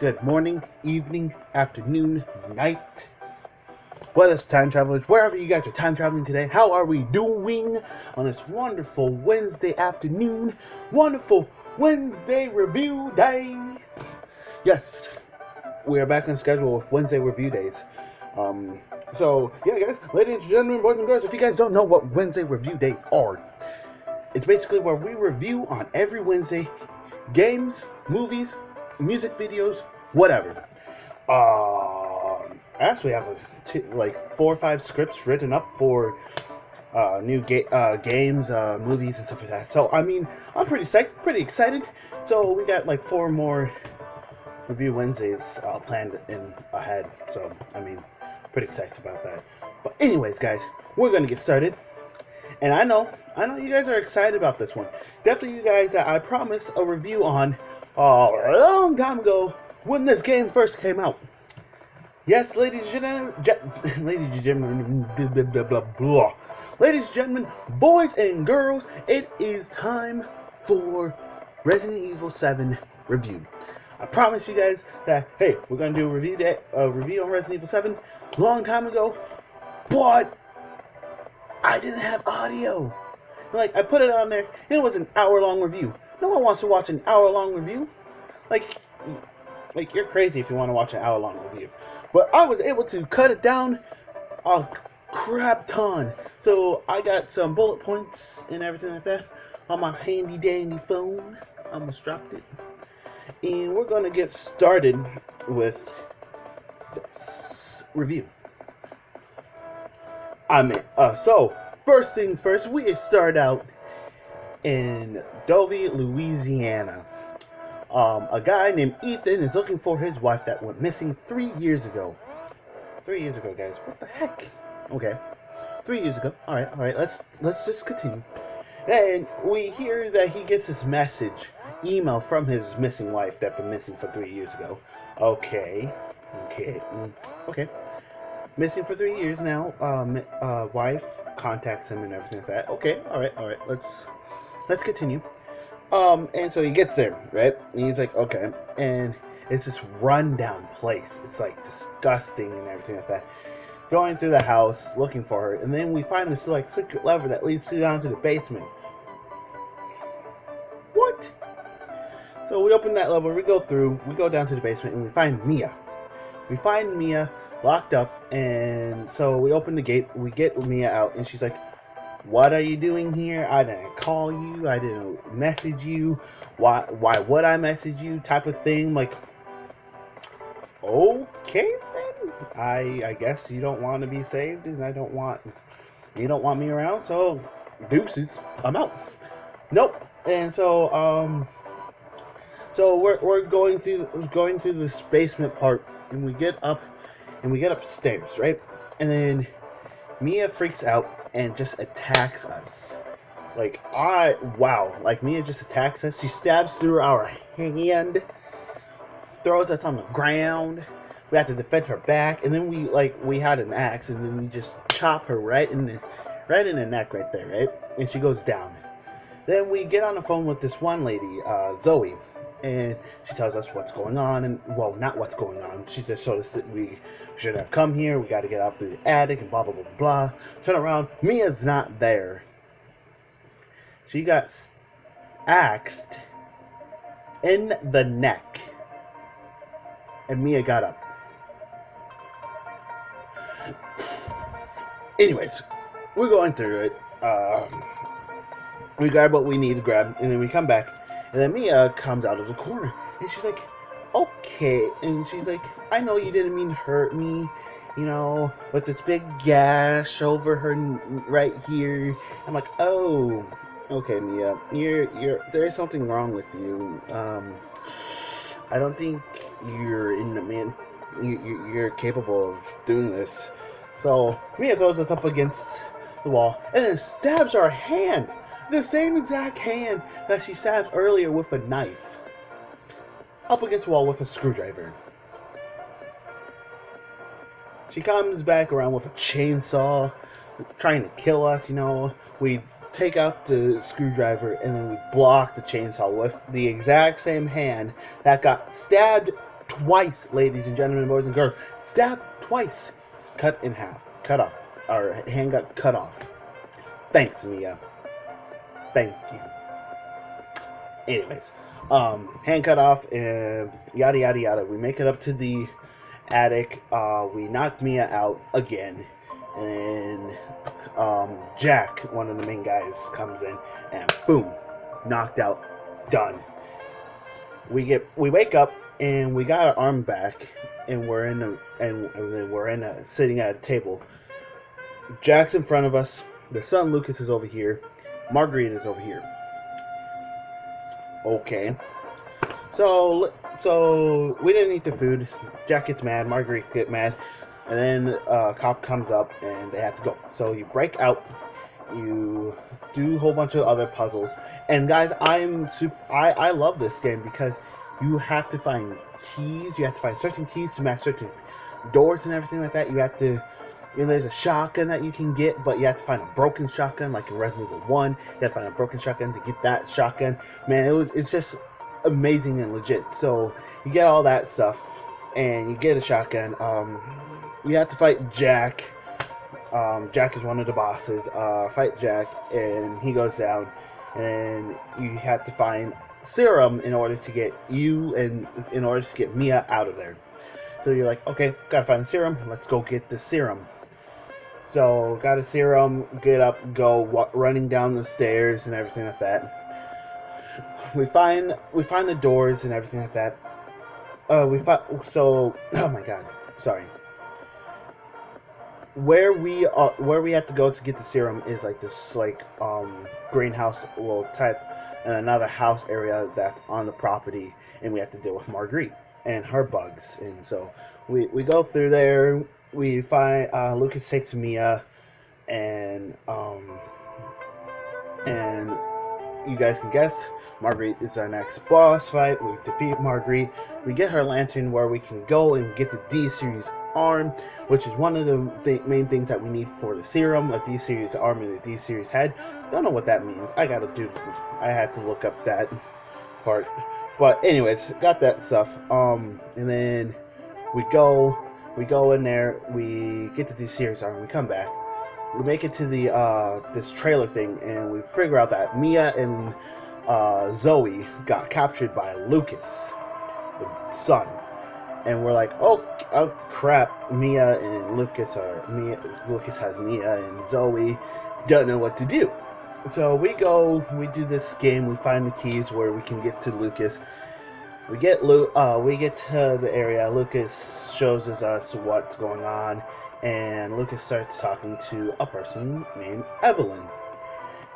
good morning, evening, afternoon, night. What is time travelers? Wherever you guys are time traveling today, how are we doing on this wonderful Wednesday afternoon? Wonderful Wednesday review day. Yes, we are back on schedule with Wednesday review days. So yeah, guys, ladies and gentlemen, boys and girls, if you guys don't know what Wednesday review days are, it's basically where we review on every Wednesday games, movies, music videos, whatever. I actually have like 4 or 5 scripts written up for new games, movies, and stuff like that. So I mean, I'm pretty psyched, pretty excited. So we got like 4 more review Wednesdays planned in ahead. So I mean, pretty excited about that. But anyways, guys, we're gonna get started. And I know you guys are excited about this one. Definitely, you guys, I promised a review on a long time ago when this game first came out. Yes, ladies and gentlemen, ladies and gentlemen, boys and girls, it is time for Resident Evil 7 review. I promise you guys that, hey, we're gonna do a review on Resident Evil 7 a long time ago, but I didn't have audio. Like, I put it on there, and it was an hour-long review. No one wants to watch an hour-long review. Like, you're crazy if you want to watch an hour-long review. But I was able to cut it down a crap ton. So, I got some bullet points and everything like that on my handy-dandy phone. I almost dropped it. And we're going to get started with this review. So, first things first, we start out in Dovey, Louisiana. A guy named Ethan is looking for his wife that went missing 3 years ago. 3 years ago, guys. What the heck? Okay. 3 years ago. Alright, let's just continue. And we hear that he gets this email from his missing wife that been missing for 3 years ago. Okay. Missing for 3 years now. Wife contacts him and everything like that. Okay, alright. Let's continue. And so he gets there, right? And he's like, okay. And it's this rundown place. It's like disgusting and everything like that. Going through the house, looking for her, and then we find this like secret lever that leads you down to the basement. What? So we open that lever, we go down to the basement, and we find Mia. We find Mia locked up, and so we open the gate, we get Mia out, and she's like, what are you doing here? I didn't call you, I didn't message you, why would I message you, type of thing. Like, okay then, I guess you don't want to be saved, and you don't want me around, so deuces, I'm out. Nope. And so so we're going through this basement part, and we get upstairs, right? And then Mia freaks out and just attacks us. Like, Mia just attacks us. She stabs through our hand, throws us on the ground. We have to defend her back, and then we had an axe, and then we just chop her right in the neck right there, right? And she goes down. Then we get on the phone with this one lady, Zoe, and she tells us what's going on, and, well, not what's going on. She just showed us that we shouldn't have come here, we gotta get out through the attic, and blah, blah, blah, blah. Turn around, Mia's not there. She got axed in the neck, and Mia got up. Anyways, we're going through it. We grab what we need to grab, and then we come back, and then Mia comes out of the corner, and she's like, okay, and she's like, I know you didn't mean to hurt me, you know, with this big gash over her right here. I'm like, oh, okay, Mia, there's something wrong with you. I don't think you're capable of doing this. So Mia throws us up against the wall, and then stabs our hand. The same exact hand that she stabbed earlier with a knife. Up against the wall with a screwdriver. She comes back around with a chainsaw, trying to kill us, you know. We take out the screwdriver, and then we block the chainsaw with the exact same hand that got stabbed twice, ladies and gentlemen, boys and girls. Stabbed twice. Cut in half. Cut off. Our hand got cut off. Thanks, Mia. Thank you. Anyways, hand cut off and yada yada yada. We make it up to the attic. We knock Mia out again, and Jack, one of the main guys, comes in and boom, knocked out, done. We wake up and we got our arm back, and we're sitting at a table. Jack's in front of us. The son Lucas is over here. Marguerite is over here. Okay. So we didn't eat the food. Jack gets mad. Marguerite gets mad. And then a cop comes up and they have to go. So you break out. You do a whole bunch of other puzzles. And guys, I love this game because you have to find keys. You have to find certain keys to match certain doors and everything like that. You have to... there's a shotgun that you can get, but you have to find a broken shotgun, like in Resident Evil 1. You have to find a broken shotgun to get that shotgun. Man, it's just amazing and legit. So you get all that stuff, and you get a shotgun. You have to fight Jack. Jack is one of the bosses. Fight Jack, and he goes down, and you have to find serum in order to get in order to get Mia out of there. So you're like, okay, gotta find the serum. Let's go get the serum. So got a serum. Get up, go running down the stairs and everything like that. We find the doors and everything like that. Oh my god, sorry. Where we have to go to get the serum is like this greenhouse type and another house area that's on the property, and we have to deal with Marguerite and her bugs. And so we go through there. We find Lucas takes Mia, and you guys can guess, Marguerite is our next boss fight. We defeat Marguerite. We get her lantern where we can go and get the D-Series arm, which is one of the main things that we need for the serum, a D-Series arm and a D-Series head. Don't know what that means. I had to look up that part. But anyways, got that stuff. And then we go in there, we get the D-Series arm, we come back. We make it to the this trailer thing, and we figure out that Mia and Zoe got captured by Lucas, the son. And we're like, oh crap, Lucas has Mia, and Zoe don't know what to do. So we do this game, we find the keys where we can get to Lucas. We get to the area. Lucas shows us what's going on, and Lucas starts talking to a person named Evelyn.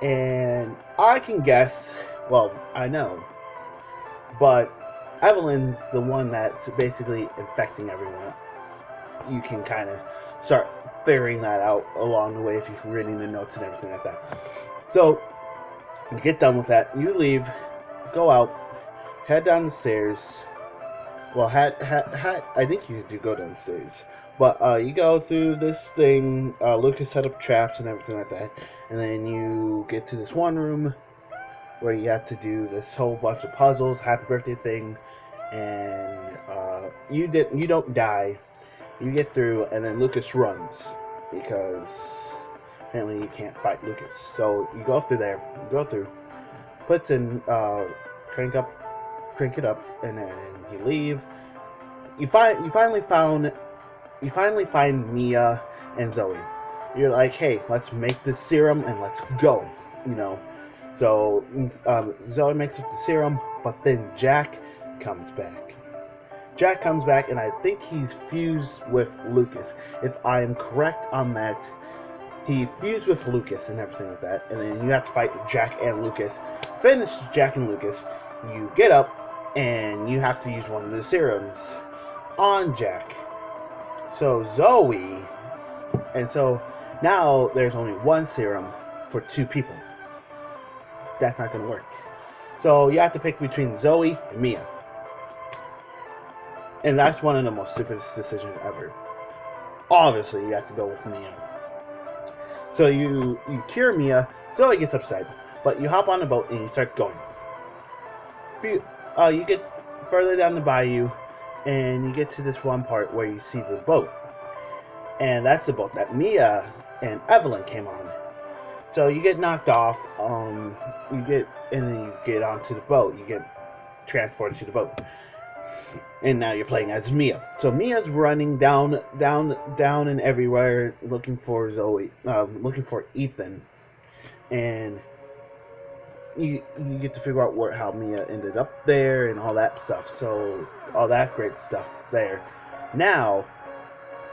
And I can guess, well, I know, but Evelyn's the one that's basically infecting everyone. You can kind of start figuring that out along the way if you're reading the notes and everything like that. So, you get done with that, you leave, go out, head down the stairs. Well, I think you do go downstairs. But you go through this thing, Lucas set up traps and everything like that. And then you get to this one room where you have to do this whole bunch of puzzles, happy birthday thing. And you don't die. You get through, and then Lucas runs. Because apparently you can't fight Lucas. So you go through there, puts in, crank it up, and then you leave. You finally find Mia and Zoe. You're like, hey, let's make this serum and let's go, So Zoe makes up the serum, but then Jack comes back. And I think he's fused with Lucas. If I am correct on that, he fused with Lucas and everything like that. And then you have to fight Jack and Lucas. Finish Jack and Lucas. You get up, and you have to use one of the serums on Jack. So Zoe, and so now there's only one serum for 2 people. That's not going to work. So you have to pick between Zoe and Mia. And that's one of the most stupidest decisions ever. Obviously, you have to go with Mia. So you cure Mia, Zoe gets upset, but you hop on the boat and you start going. You get further down the bayou, and you get to this one part where you see the boat, and that's the boat that Mia and Evelyn came on. So you get knocked off, and then you get onto the boat. You get transported to the boat, and now you're playing as Mia. So Mia's running down, and everywhere, looking for Zoe, looking for Ethan, and you get to figure out how Mia ended up there and all that stuff. So all that great stuff there. Now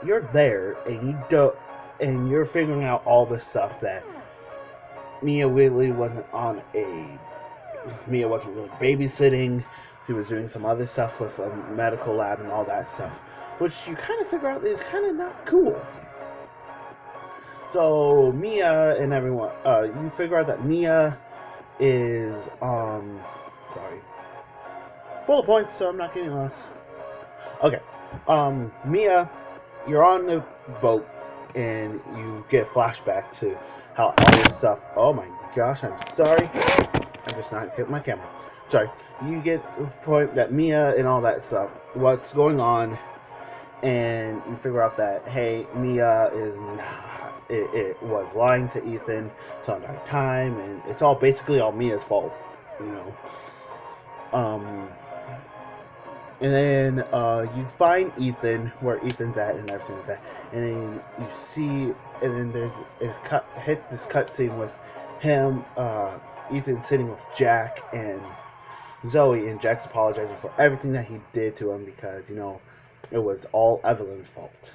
you're there, and you're figuring out all the stuff that Mia really wasn't on a. Mia wasn't really babysitting. She was doing some other stuff with a medical lab and all that stuff, which you kind of figure out is kind of not cool. So Mia and everyone, you figure out that Mia is sorry, bullet points, so I'm not getting lost. Okay, Mia, you're on the boat, and you get flashback to how all this stuff. Oh my gosh, I'm sorry. I just not hit my camera. Sorry. You get the point that Mia and all that stuff, what's going on, and you figure out that, hey, Mia is not, it was lying to Ethan some time, and it's all basically all Mia's fault, you know. And then you find Ethan where Ethan's at and everything's at, and then you see, and then there's this cut scene with him, Ethan sitting with Jack and Zoe, and Jack's apologizing for everything that he did to him because, you know, it was all Evelyn's fault.